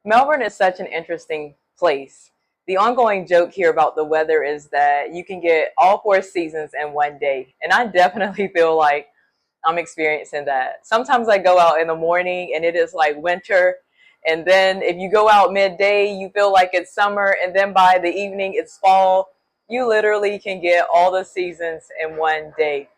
Melbourne is such an interesting place. The ongoing joke here about the weather is that you can get all four seasons in one day. And I definitely feel like I'm experiencing that. Sometimes I go out in the morning and it is like winter. And then if you go out midday, you feel like it's summer. And then by the evening, it's fall. You literally can get all the seasons in one day.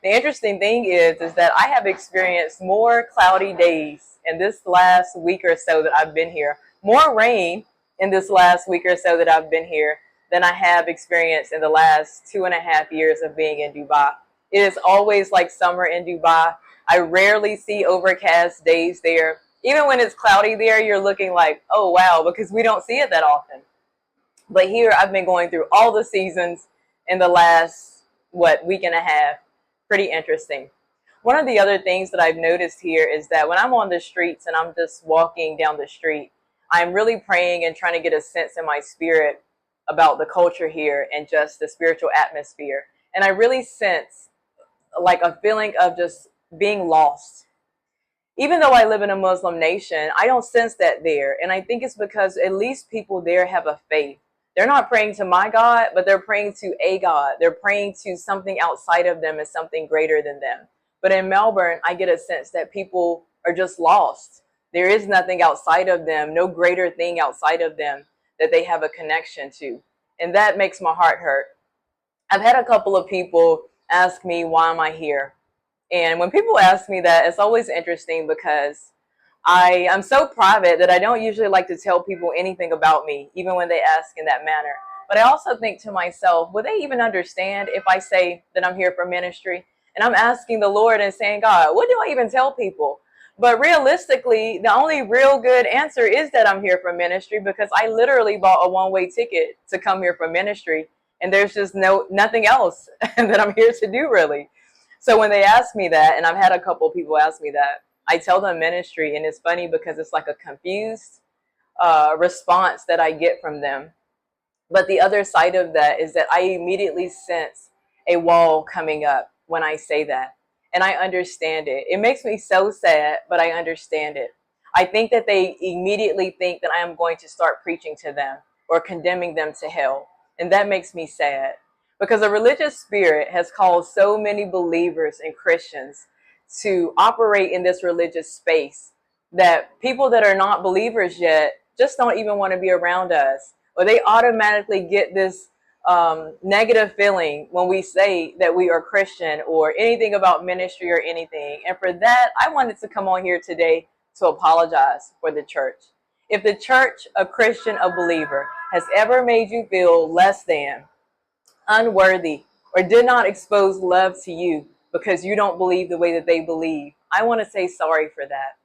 The interesting thing is that I have experienced more cloudy days in this last week or so that I've been here, more rain in this last week or so that I've been here than I have experienced in the last 2.5 years of being in Dubai. It is always like summer in Dubai. I rarely see overcast days there. Even when it's cloudy there, you're looking like, oh wow, because we don't see it that often. But here I've been going through all the seasons in the last, week and a half. Pretty interesting. One of the other things that I've noticed here is that when I'm on the streets and I'm just walking down the street, I'm really praying and trying to get a sense in my spirit about the culture here and just the spiritual atmosphere. And I really sense like a feeling of just being lost. Even though I live in a Muslim nation, I don't sense that there. And I think it's because at least people there have a faith. They're not praying to my God, but they're praying to a God. They're praying to something outside of them and something greater than them. But in Melbourne, I get a sense that people are just lost. There is nothing outside of them, no greater thing outside of them that they have a connection to. And that makes my heart hurt. I've had a couple of people ask me, why am I here? And when people ask me that, it's always interesting because I'm so private that I don't usually like to tell people anything about me, even when they ask in that manner. But I also think to myself, would they even understand if I say that I'm here for ministry? And I'm asking the Lord and saying, God, what do I even tell people? But realistically, the only real good answer is that I'm here for ministry, because I literally bought a one-way ticket to come here for ministry. And there's just nothing else that I'm here to do, really. So when they ask me that, and I've had a couple of people ask me that, I tell them ministry, and it's funny because it's like a confused response that I get from them. But the other side of that is that I immediately sense a wall coming up when I say that. And I understand it. It makes me so sad, but I understand it. I think that they immediately think that I am going to start preaching to them or condemning them to hell. And that makes me sad, because a religious spirit has caused so many believers and Christians to operate in this religious space that people that are not believers yet just don't even want to be around us, or they automatically get this negative feeling when we say that we are Christian or anything about ministry or anything. And for that, I wanted to come on here today to apologize for the church. If the church, a Christian, a believer, has ever made you feel less than, unworthy, or did not expose love to you because you don't believe the way that they believe, I want to say sorry for that.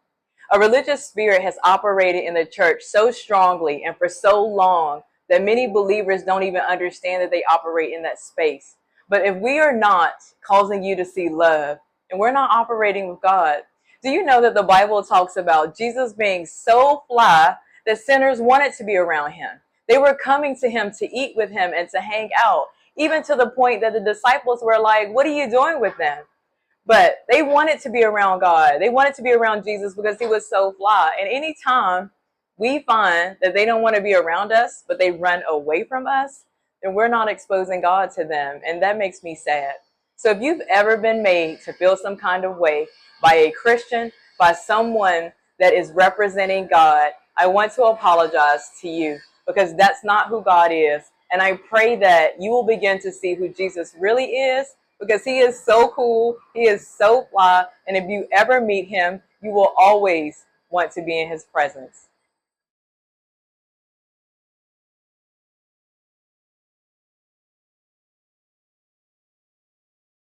A religious spirit has operated in the church so strongly and for so long that many believers don't even understand that they operate in that space. But if we are not causing you to see love, and we're not operating with God, do you know that the Bible talks about Jesus being so fly that sinners wanted to be around him? They were coming to him to eat with him and to hang out, even to the point that the disciples were like, what are you doing with them? But they wanted to be around God. They wanted to be around Jesus because he was so fly. And anytime we find that they don't want to be around us, but they run away from us, then we're not exposing God to them. And that makes me sad. So if you've ever been made to feel some kind of way by a Christian, by someone that is representing God, I want to apologize to you, because that's not who God is. And I pray that you will begin to see who Jesus really is, because he is so cool, he is so fly, and if you ever meet him, you will always want to be in his presence.